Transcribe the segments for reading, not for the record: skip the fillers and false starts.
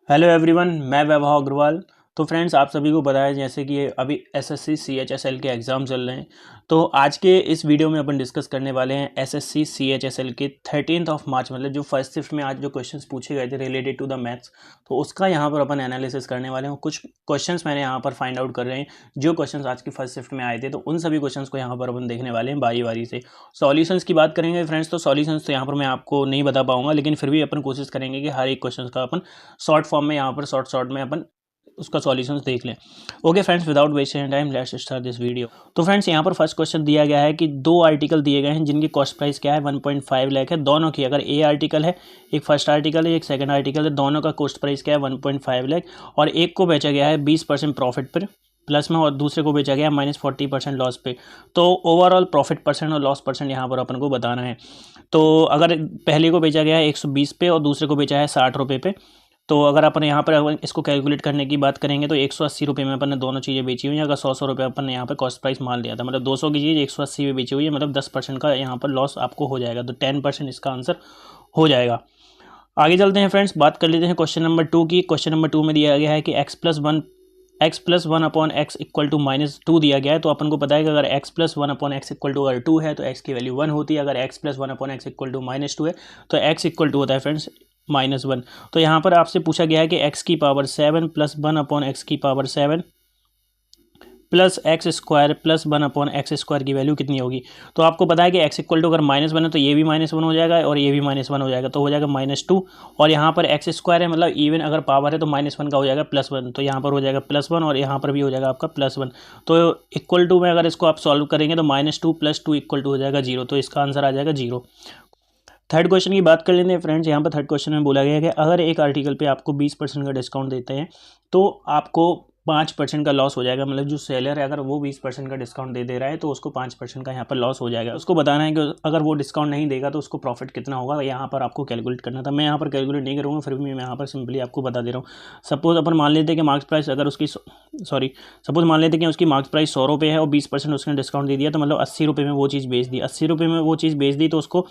Hello everyone, मैं वैभव अग्रवाल। तो friends, आप सभी को पता है जैसे कि अभी एसएससी सीएचएसएल के एग्ज़ाम चल रहे हैं। तो आज के इस वीडियो में अपन डिस्कस करने वाले हैं एसएससी सीएचएसएल के 13 मार्च मतलब जो फर्स्ट शिफ्ट में आज जो क्वेश्चंस पूछे गए थे रिलेटेड टू द मैथ्स, तो उसका यहाँ पर अपन एनालिसिस करने वाले हैं। कुछ क्वेश्चंस मैंने यहाँ पर फाइंड आउट कर रहे हैं जो क्वेश्चंस आज की फर्स्ट शिफ्ट में आए थे, तो उन सभी क्वेश्चंस को यहाँ पर अपन देखने वाले हैं बारी बारी से। सॉल्यूशंस की बात करेंगे फ्रेंड्स, तो सॉल्यूशंस तो यहाँ पर मैं आपको नहीं बता पाऊंगा, लेकिन फिर भी अपन कोशिश करेंगे कि हर एक क्वेश्चन का अपन शॉर्ट फॉर्म में यहाँ पर शॉर्ट में अपन उसका सॉल्यूशंस देख लें। Okay friends, without wasting time let's start this video. तो फ्रेंड्स, यहाँ पर फर्स्ट क्वेश्चन दिया गया है कि दो आर्टिकल दिए गए हैं जिनकी कॉस्ट प्राइस क्या है 1.5 लाख है। दोनों की, अगर ए आर्टिकल है, एक फर्स्ट आर्टिकल है, एक सेकंड आर्टिकल है, दोनों का कॉस्ट प्राइस क्या है 1.5 लाख, और एक को बेचा गया है 20% प्रॉफिट पर प्लस में और दूसरे को बेचा गया है -40% लॉस पे। तो ओवरऑल प्रॉफिट परसेंट और लॉस परसेंट यहाँ पर अपन को बताना है। तो अगर पहले को बेचा गया है 120 पे और दूसरे को बेचा है 60 रुपये पे, तो अगर अपन यहाँ पर इसको कैलकुलेट करने की बात करेंगे तो 180 रुपये में अपन ने दोनों चीज़ें बेची हुई हैं। अगर 100 रुपये अपन ने यहाँ पर कॉस्ट प्राइस मान लिया था, मतलब 200 की चीज़ 180 में बेची हुई है, मतलब 10% का यहाँ पर लॉस आपको हो जाएगा। तो 10% इसका आंसर हो जाएगा। आगे चलते हैं फ्रेंड्स, बात कर लेते हैं क्वेश्चन नंबर 2 की। क्वेश्चन नंबर 2 में दिया गया है कि x+1 upon x equal to -2 दिया गया है। तो अपन को पता है कि अगर x+1 upon x equal to अगर 2 है तो x की वैल्यू 1 होती है। अगर x+1 upon x equal to -2 है तो x इक्वल टू होता है फ्रेंड्स -1। तो यहाँ पर आपसे पूछा गया है कि x की पावर 7 प्लस 1 अपॉन एक्स की power 7 plus x square plus 1 upon x square की वैल्यू कितनी होगी। तो आपको पता है कि x इक्वल टू अगर -1 है तो ये भी -1 हो जाएगा और ये भी -1 हो जाएगा, तो हो जाएगा -2। और यहाँ पर एक्स स्क्वायर है, मतलब इवन अगर पावर है तो -1 का हो जाएगा +1, तो यहाँ पर हो जाएगा +1 और यहाँ पर भी हो जाएगा आपका +1। तो इक्वल टू में अगर इसको आप सॉल्व करेंगे तो -2 + 2 इक्वल टू हो जाएगा 0, तो इसका आंसर आ जाएगा 0। थर्ड क्वेश्चन की बात कर लेते हैं फ्रेंड्स। यहाँ पर थर्ड क्वेश्चन में बोला गया है कि अगर एक आर्टिकल पे आपको 20% का डिस्काउंट देते हैं तो आपको 5% का लॉस हो जाएगा। मतलब जो सेलर है अगर वो 20% का डिस्काउंट दे रहा है तो उसको 5% का यहाँ पर लॉस हो जाएगा। उसको बताना है कि अगर वो डिस्काउंट नहीं देगा तो उसको प्रॉफिट कितना होगा, यहाँ पर आपको कैलकुलेट करना था। मैं यहाँ पर कैलकुलेट नहीं करूँगा, फिर भी मैं यहाँ पर सिंपली आपको बता दे रहा हूँ। सपोज अपन मान लेते हैं कि मार्क्स प्राइस अगर उसकी सपोज मान लेते हैं कि उसकी मार्क्स प्राइस 100 रुपये है और 20% उसने डिस्काउंट दे दिया, तो मतलब 80 रुपये में वो चीज़ बेच दी। 80 रुपये में वो चीज़ बेच दी तो उसको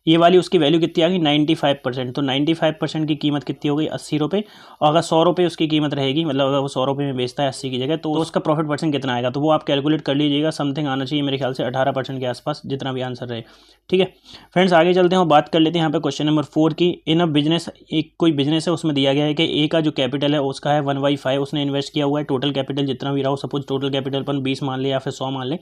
ये वाली उसकी वैल्यू कितनी आ गई 95%। तो 95% की कीमत कितनी हो गई 80 रुपये। और अगर 100 रुपये उसकी कीमत रहेगी, मतलब अगर वो 100 रुपये में बेचता है 80 की जगह, तो उसका प्रॉफिट परसेंट कितना आएगा, तो वो आप कैलकुलेट कर लीजिएगा। समथिंग आना चाहिए मेरे ख्याल से 18% के आसपास, जितना भी आंसर रहे। ठीक है फ्रेंड्स, आगे चलते हैं और बात कर लेते हैं यहाँ पे क्वेश्चन नंबर 4 की। इन अ बिजनेस, एक कोई बिजनेस है, उसमें दिया गया है कि ए का जो कैपिटल है उसका है 1/5, उसने इन्वेस्ट किया हुआ है। टोटल कैपिटल जितना भी रहा हो, सपोज टोटल कैपिटल अपन 20 मान ले या फिर 100 मान ले,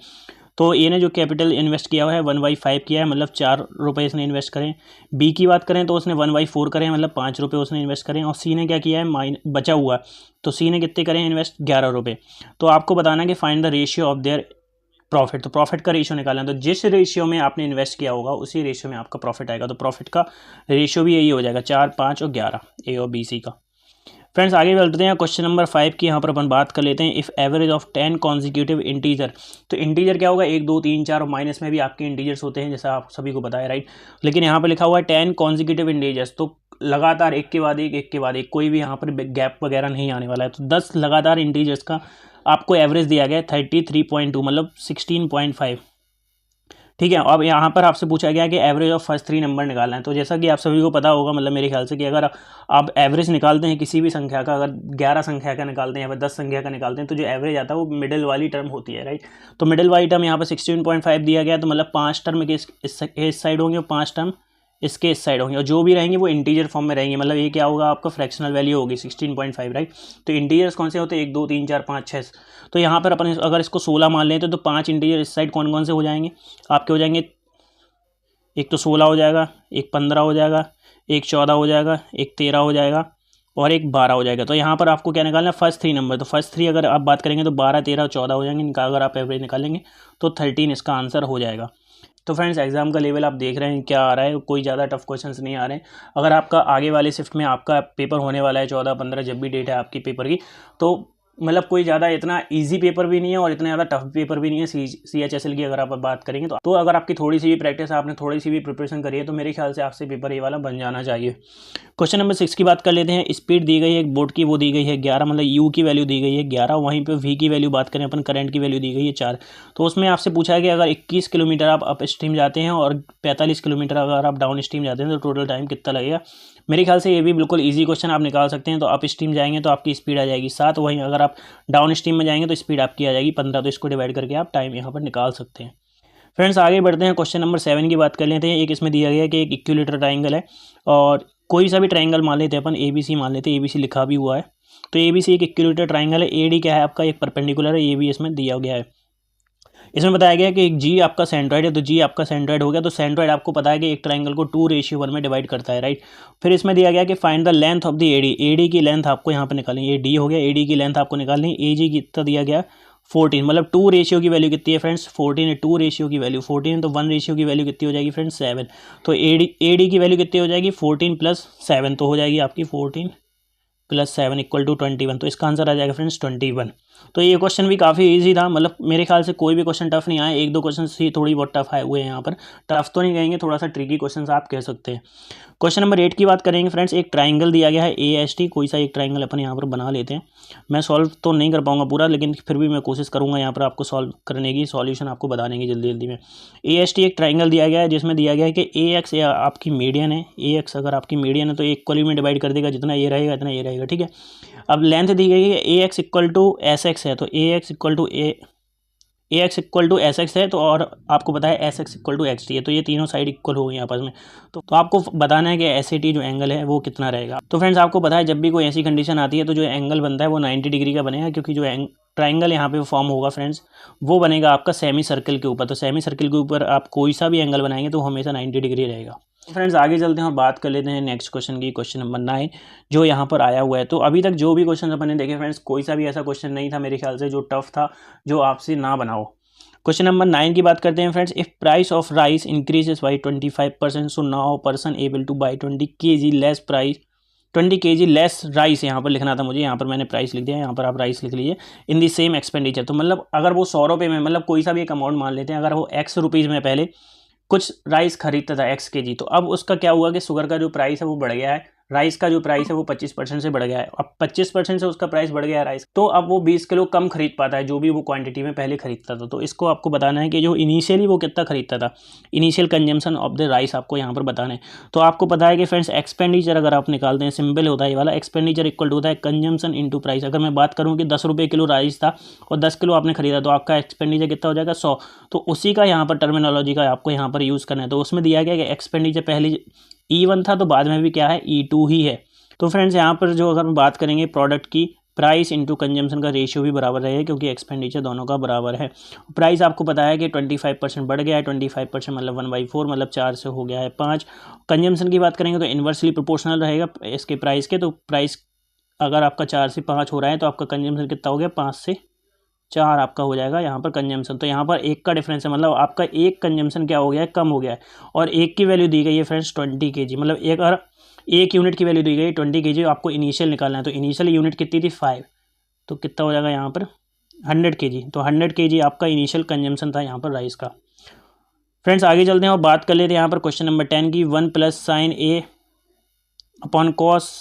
तो ए ने जो कैपिटल इन्वेस्ट किया हुआ है 1/5 किया है, मतलब 4 रुपये इसने इन्वेस्ट करें। बी की बात करें तो उसने 1/4 करें, मतलब 5 रुपये उसने इन्वेस्ट करें। और सी ने क्या किया है बचा हुआ, तो सी ने कितने करें इन्वेस्ट 11 रुपये। तो आपको बताना है कि find the ratio of their profit. तो प्रॉफिट का रेशियो निकालना है, तो जिस रेशियो में आपने इन्वेस्ट किया होगा उसी रेशियो में आपका प्रॉफिट आएगा। तो प्रॉफिट का रेशियो भी यही हो जाएगा 4, 5 और 11, ए और बी सी का। फ्रेंड्स, आगे बढ़ते हैं क्वेश्चन नंबर 5 की। यहाँ पर अपन बात कर लेते हैं if average of 10 consecutive integer. तो इंटीजर क्या होगा 1, 2, 3, 4 और माइनस में भी आपके इंटीजर्स होते हैं, जैसा आप सभी को पता है, राइट। लेकिन यहाँ पर लिखा हुआ है 10 कॉन्जिक्यूटिव इंटीजर्स, तो लगातार एक के बाद एक के बाद एक, कोई भी यहाँ पर गैप वगैरह नहीं आने वाला है। तो 10 लगातार इंटीजर्स का आपको एवरेज दिया गया है 33.2, मतलब 16.5। ठीक है। अब यहाँ पर आपसे पूछा गया कि एवरेज ऑफ फर्स्ट 3 नंबर निकालना है। तो जैसा कि आप सभी को पता होगा, मतलब मेरे ख्याल से, कि अगर आप एवरेज निकालते हैं किसी भी संख्या का, अगर 11 संख्या का निकालते हैं या फिर 10 संख्या का निकालते हैं, तो जो एवरेज आता है वो मिडिल वाली टर्म होती है, राइट। तो मिडिल वाली टर्म यहाँ पर 16.5 दिया गया, तो मतलब 5 टर्म के इस साइड होंगे और 5 टर्म इसके इस साइड होंगे, और जो भी रहेंगे वो इंटीजर फॉर्म में रहेंगे। मतलब ये क्या होगा आपका फ्रैक्शनल वैल्यू होगी 16.5, राइट। तो इंटीजर्स कौन से होते हैं 1, 2, 3, 4, 5, 6। तो यहाँ पर अपन अगर इसको 16 मान लेते हैं तो 5 इंटीजर इस साइड कौन कौन से हो जाएंगे आपके, हो जाएंगे एक तो 16 हो जाएगा, एक 15 हो जाएगा, एक 14 हो जाएगा, एक 13 हो जाएगा और एक 12 हो जाएगा। तो यहाँ पर आपको क्या निकालना है फर्स्ट 3 नंबर। तो फर्स्ट 3 अगर आप बात करेंगे तो 12, 13 और 14 हो जाएंगे। इनका अगर आप एवरेज निकालेंगे तो 13 इसका आंसर हो जाएगा। तो फ्रेंड्स, एग्जाम का लेवल आप देख रहे हैं क्या आ रहा है, कोई ज़्यादा टफ क्वेश्चंस नहीं आ रहे हैं। अगर आपका आगे वाले शिफ्ट में आपका पेपर होने वाला है 14, 15, जब भी डेट है आपकी पेपर की, तो मतलब कोई ज़्यादा इतना इजी पेपर भी नहीं है और इतना ज़्यादा टफ पेपर भी नहीं है सीएचएसएल की। अगर आप बात करेंगे तो अगर आपकी थोड़ी सी भी प्रैक्टिस, आपने थोड़ी सी भी प्रिपरेशन करी है, तो मेरे ख्याल से आपसे पेपर ये वाला बन जाना चाहिए। क्वेश्चन नंबर 6 की बात कर लेते हैं। स्पीड दी गई है एक बोट की, वो दी गई है 11, मतलब यू की वैल्यू दी गई है 11। वहीं पर वी की वैल्यू बात करें अपन, करंट की वैल्यू दी गई है 4। तो उसमें आपसे पूछा है कि अगर 21 किलोमीटर आप अप स्ट्रीम जाते हैं और 45 किलोमीटर अगर आप डाउन स्ट्रीम जाते हैं तो टोटल टाइम कितना लगेगा। मेरे ख्याल से ये भी बिल्कुल ईजी क्वेश्चन आप निकाल सकते हैं। तो अप स्ट्रीम जाएंगे तो आपकी स्पीड आ जाएगी 7, वहीं अगर आप डाउन स्ट्रीम में जाएंगे तो स्पीड आपकी आ जाएगी 15। तो इसको डिवाइड करके आप टाइम यहाँ पर निकाल सकते हैं। फ्रेंड्स आगे बढ़ते हैं, क्वेश्चन नंबर 7 की बात कर लेते हैं। एक इसमें दिया गया है कि एक इक्विलेटरल ट्राइंगल है और कोई सा भी ट्राइंगल मान लेते हैं अपन, ABC मान लेते हैं, ABC लिखा भी हुआ है। तो ABC एक इक्विलेटरल ट्राइंगल है, AD क्या है आपका, एक परपेंडिकुलर है, ये भी इसमें दिया गया है। इसमें बताया गया है कि एक G आपका सेंट्रॉइड है, तो G आपका सेंट्रॉइड हो गया। तो सेंट्रॉइड आपको पता है कि एक ट्राइंगल को 2:1 में डिवाइड करता है, राइट। फिर इसमें दिया गया कि find the length of the AD की लेंथ आपको यहाँ पर निकालनी है। ये D हो गया, AD की लेंथ आपको निकालनी है। AG कितना दिया गया 14, मतलब 2 रेशियो की वैल्यू कितनी है फ्रेंड्स 14 है। 2 रेशियो की वैल्यू 14 है, तो 1 रेशियो की वैल्यू कितनी हो जाएगी फ्रेंड्स 7। तो AD की वैल्यू कितनी हो जाएगी 14 + 7, तो हो जाएगी आपकी 14 + 7 = 21। तो इसका आंसर आ जाएगा फ्रेंड्स 21। तो ये क्वेश्चन भी काफ़ी इजी था, मतलब मेरे ख्याल से कोई भी क्वेश्चन टफ नहीं आया। 1-2 क्वेश्चन ही थोड़ी बहुत टफ आए हुए हैं यहाँ पर। टफ तो नहीं कहेंगे, थोड़ा सा ट्रिकी क्वेश्चन आप कह सकते हैं। क्वेश्चन नंबर 8 की बात करेंगे फ्रेंड्स। एक ट्राइंगल दिया गया है AST, कोई सा एक ट्राइंगल अपन यहाँ पर बना लेते हैं। मैं सॉल्व तो नहीं कर पाऊंगा पूरा, लेकिन फिर भी मैं कोशिश करूंगा यहाँ पर आपको सॉल्व करने की, सॉल्यूशन आपको बताने की जल्दी जल्दी में। AST एक ट्राइंगल दिया गया है जिसमें दिया गया है कि AX आपकी मीडियन है। AX अगर आपकी मीडियन है तो इक्वली में डिवाइड कर देगा, जितना ये रहेगा इतना ये रहेगा, ठीक है। अब लेंथ दी गई है AX = SX है, तो AX = SX है, तो और आपको पता है SX = XT है, तो ये तीनों साइड इक्वल हो गई आपस में। तो आपको बताना है कि SAT जो एंगल है वो कितना रहेगा। तो फ्रेंड्स आपको पता है जब भी कोई ऐसी कंडीशन आती है तो जो एंगल बनता है वो 90 डिग्री का बनेगा, क्योंकि जो ट्राइंगल यहाँ पे फॉर्म होगा फ्रेंड्स वो बनेगा आपका सेमी सर्कल के ऊपर। तो सेमी सर्कल के ऊपर आप कोई सा भी एंगल बनाएंगे तो हमेशा 90 डिग्री रहेगा। फ्रेंड्स आगे चलते हैं और बात कर लेते हैं नेक्स्ट क्वेश्चन की, क्वेश्चन नंबर 9 जो यहाँ पर आया हुआ है। तो अभी तक जो भी क्वेश्चन अपन ने देखे फ्रेंड्स, कोई सा भी ऐसा क्वेश्चन नहीं था मेरे ख्याल से जो टफ था, जो आपसे ना बनाओ। क्वेश्चन नंबर 9 की बात करते हैं friends. If price of rice increases by 25%, so now person able two by 20 kg less price 20 kg less rice, यहाँ पर लिखना था मुझे, यहाँ पर मैंने प्राइस लिख दिया, यहाँ पर आप राइस लिख लीजिए। इन दी सेम एक्सपेंडिचर, तो मतलब अगर वो 100 रुपये में, मतलब कोई सा भी एक अमाउंट मान लेते हैं, अगर वो X रुपीज़ में पहले कुछ राइस खरीदता था X kg, तो अब उसका क्या हुआ कि शुगर का जो प्राइस है वो बढ़ गया है, राइस का जो प्राइस है वो 25% से बढ़ गया है। अब 25% से उसका प्राइस बढ़ गया है राइस, तो अब वो 20 किलो कम खरीद पाता है जो भी वो क्वांटिटी में पहले खरीदता था। तो इसको आपको बताना है कि जो इनिशियली वो कितना खरीदता था, initial consumption of the rice आपको यहाँ पर बताना है। तो आपको पता है कि फ्रेंड्स एक्सपेंडिचर अगर आप निकालते हैं, सिंपल होता है ये वाला, एक्सपेंडिचर इक्वल टू होता है कंजम्पशन इंटू प्राइस। अगर मैं बात करूँ कि 10 रुपये किलो राइस था और 10 किलो आपने खरीदा, तो आपका एक्सपेंडिचर कितना हो जाएगा 100। तो उसी का यहाँ पर टर्मिनोलॉजी का आपको यहाँ पर यूज़ करना है। तो उसमें दिया गया कि एक्सपेंडिचर पहले E1 था तो बाद में भी क्या है E2 ही है। तो फ्रेंड्स यहाँ पर जो अगर हम बात करेंगे प्रोडक्ट की, प्राइस इंटू कंजम्पशन का रेशियो भी बराबर रहेगा, क्योंकि एक्सपेंडिचर दोनों का बराबर है। प्राइस आपको पता है कि 25% बढ़ गया है, 25% मतलब 1/4, मतलब 4 से हो गया है 5। कंजम्पशन की बात करेंगे तो इन्वर्सली प्रोपोर्शनल रहेगा इसके प्राइस के। तो प्राइस अगर आपका 4 से 5 हो रहा है तो आपका कंजम्पशन कितना हो गया 5 से 4 आपका हो जाएगा यहाँ पर कंजम्पशन। तो यहाँ पर एक का डिफरेंस है, मतलब आपका एक कंजम्पशन क्या हो गया है, कम हो गया है। और एक की वैल्यू दी गई है फ्रेंड्स 20 kg, मतलब एक यूनिट की वैल्यू दी गई 20 kg, आपको इनिशियल निकालना है। तो इनिशियल यूनिट कितनी थी 5, तो कितना हो जाएगा यहाँ पर 100 kg। तो 100 kg आपका इनिशियल कंजम्पशन था यहाँ पर राइस का। फ्रेंड्स आगे चलते हैं और बात कर लेते हैं यहाँ पर क्वेश्चन नंबर 10 की। 1 + sin A upon cos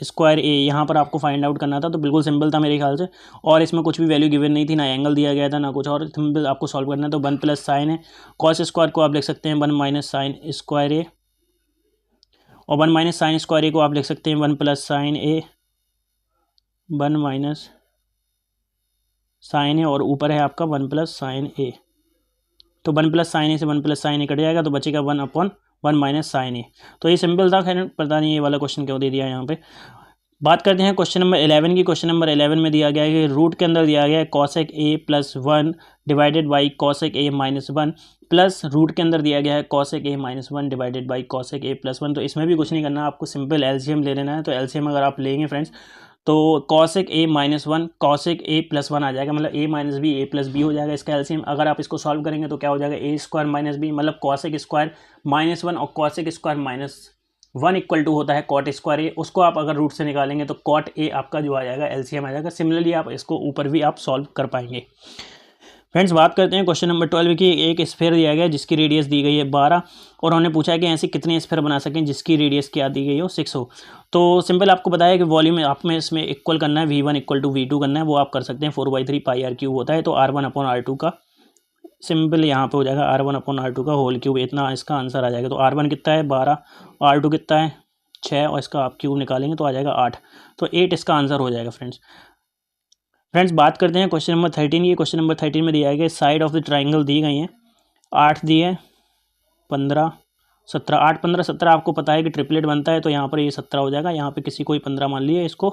square A, यहाँ पर आपको फाइंड आउट करना था। तो बिल्कुल सिंपल था मेरे ख्याल से, और इसमें कुछ भी वैल्यू गिवन नहीं थी, ना एंगल दिया गया था ना कुछ और, सिंपल आपको सॉल्व करना है। तो 1 + sin है, cos स्क्वायर को आप लिख सकते हैं 1 - sin स्क्वायर A, और 1 - sin स्क्वायर A को आप लिख सकते हैं 1 + sin A, 1 - sin A, और ऊपर है आपका 1 + sin A। तो 1 + sin A से 1 + sin A कट जाएगा, तो बचेगा 1/1 - sin A। तो ये सिंपल था, खैर पता नहीं ये वाला क्वेश्चन क्यों दे दिया यहाँ पे। बात करते हैं क्वेश्चन नंबर 11 की। क्वेश्चन नंबर 11 में दिया गया है कि रूट के अंदर दिया गया है cosec A + 1 divided by cosec A - 1 plus root के अंदर दिया गया है cosec A - 1 divided by cosec A + 1। तो इसमें भी कुछ नहीं करना, आपको सिंपल एलसीएम ले लेना है। तो एलसीएम अगर आप लेंगे फ्रेंड्स तो cosec A - 1 cosec A + 1 आ जाएगा, मतलब A - B A + B हो जाएगा इसका एलसीएम। अगर आप इसको सॉल्व करेंगे तो क्या हो जाएगा A² - B, मतलब cosec स्क्वायर -1 और cosec स्क्वायर -1 इक्वल टू होता है cot स्क्वायर A। उसको आप अगर रूट से निकालेंगे तो cot A आपका जो आ जाएगा एलसीएम आ जाएगा। सिमिलरली आप इसको ऊपर भी आप सॉल्व कर पाएंगे। फ्रेंड्स बात करते हैं क्वेश्चन नंबर 12 की। एक स्फीयर दिया गया है जिसकी रेडियस दी गई है 12, और उन्होंने पूछा है कि ऐसे कितने स्फीयर बना सकें जिसकी रेडियस क्या दी गई हो 6 हो। तो सिंपल आपको बताया कि वॉल्यूम आप में इसमें इक्वल करना है, V1 = V2 करना है, वो आप कर सकते हैं। 4/3 πr³ होता है, तो R1/R2 का सिंपल यहाँ पे हो जाएगा R1/R2 का होल क्यूब, इतना इसका आंसर आ जाएगा। तो R1 कितना है 12, R2 कितना है 6 और इसका आप क्यूब निकालेंगे तो आ जाएगा 8। तो 8 इसका आंसर हो जाएगा फ्रेंड्स बात करते हैं क्वेश्चन नंबर 13 की। क्वेश्चन नंबर 13 में दिया गया साइड ऑफ द ट्राइंगल दी गई हैं 8 दी है 15 17। 8 15 17 आपको पता है कि ट्रिपलेट बनता है, तो यहाँ पर ये 17 हो जाएगा। यहाँ पे किसी कोई 15 मान लीजिए, इसको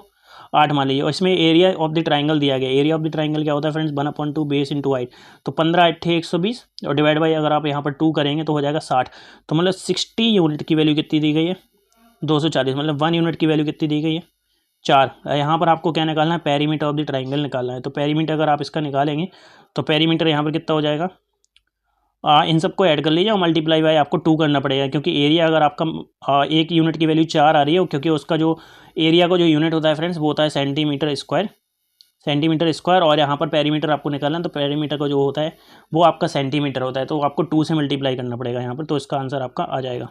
8 मान लीजिए। और इसमें एरिया ऑफ द ट्राइंगल दिया गया। एरिया ऑफ द ट्राइंगल क्या होता है फ्रेंड्स, 1/2 बेस इंटू हाइट। तो 15 8 120 और डिवाइड बाई अगर आप यहाँ पर 2 करेंगे तो हो जाएगा 60। तो मतलब 60 यूनिट की वैल्यू कितनी दी गई है, 240। मतलब 1 यूनिट की वैल्यू कितनी दी गई है, 4। यहाँ पर आपको क्या निकालना है, पेरीमीटर ऑफ द ट्राइंगल निकालना है। तो पेरीमीटर अगर आप इसका निकालेंगे तो पेरीमीटर यहाँ पर कितना हो जाएगा, इन सबको ऐड कर लीजिए और मल्टीप्लाई बाय आपको 2 करना पड़ेगा, क्योंकि एरिया अगर आपका 1 यूनिट की वैल्यू 4 आ रही है, क्योंकि उसका जो एरिया को जो यूनिट होता है फ्रेंड्स वो होता है सेंटीमीटर स्क्वायर। और यहाँ पर पेरीमीटर आपको निकालना है, तो पेरीमीटर का जो होता है वो आपका सेंटीमीटर होता है, तो आपको 2 से मल्टीप्लाई करना पड़ेगा यहाँ पर। तो इसका आंसर आपका आ जाएगा।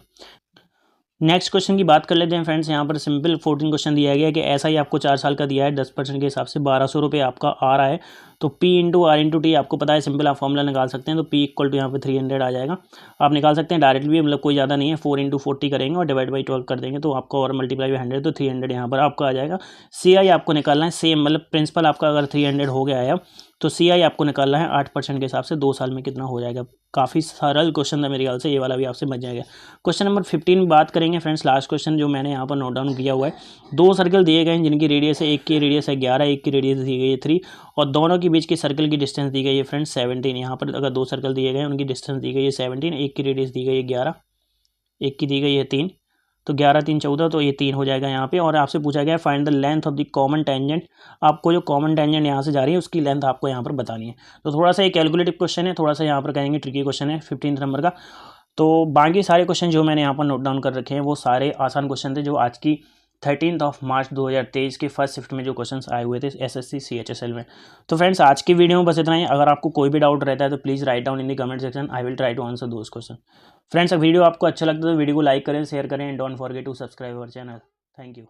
नेक्स्ट क्वेश्चन की बात कर लेते हैं फ्रेंड्स। यहाँ पर सिंपल 14 क्वेश्चन दिया गया है कि ऐसा ही आपको 4 साल का दिया है, 10% के हिसाब से 1200 रुपये आपका आ रहा है। तो P into R into T आपको पता है, सिंपल आप फॉर्मूला निकाल सकते हैं। तो P इक्वल टू यहाँ पे 300 आ जाएगा। आप निकाल सकते हैं डायरेक्ट भी, मतलब कोई ज़्यादा नहीं है। 4 इंटू 40 करेंगे और डिवाइड बाई 12 कर देंगे तो आपको, और मल्टीप्लाई बाई 100 तो 300 यहाँ पर आपका आ जाएगा। CI आपको निकालना है सेम, मतलब प्रिंसिपल आपका अगर 300 हो गया है तो CI आपको निकालना है 8% के हिसाब से 2 साल में कितना हो जाएगा। काफ़ी सरल क्वेश्चन था मेरे ख्याल से, ये वाला भी आपसे बच जाएगा। क्वेश्चन नंबर 15 बात करेंगे फ्रेंड्स, लास्ट क्वेश्चन जो मैंने यहाँ पर नोट डाउन किया हुआ है। 2 सर्कल दिए गए हैं जिनकी रेडियस है, एक की रेडियस है 11, एक की रेडियस दी गई है 3, और दोनों के बीच के सर्कल की डिस्टेंस दी गई है फ्रेंड्स 17। यहाँ पर अगर 2 सर्कल दिए गए हैं उनकी डिस्टेंस दी गई है 17, एक की रेडियस दी गई है 11, एक की दी गई है 3। तो 11 3 14, तो ये 3 हो जाएगा यहाँ पे। और आपसे पूछा गया है find the length of the common tangent. आपको जो कॉमन टेंजेंट यहाँ से जा रही है उसकी लेंथ आपको यहाँ पर बतानी है। तो थोड़ा सा ये कैलकुलेटिव क्वेश्चन है, थोड़ा सा यहाँ पर कहेंगे ट्रिकी क्वेश्चन है 15 नंबर का। तो बाकी सारे क्वेश्चन जो मैंने यहाँ पर नोट डाउन कर रखे हैं वो सारे आसान क्वेश्चन थे, जो आज की 13 मार्च 2023 के फर्स्ट शिफ्ट में जो क्वेश्चंस आए हुए थे SSC CHSL में। तो फ्रेंड्स आज की वीडियो में बस इतना ही। अगर आपको कोई भी डाउट रहता है तो please write down in the comment section, I will try to answer those question. Friends, अगर वीडियो आपको अच्छा लगता है तो वीडियो को लाइक करें, शेयर करें and don't forget to subscribe our channel. Thank you.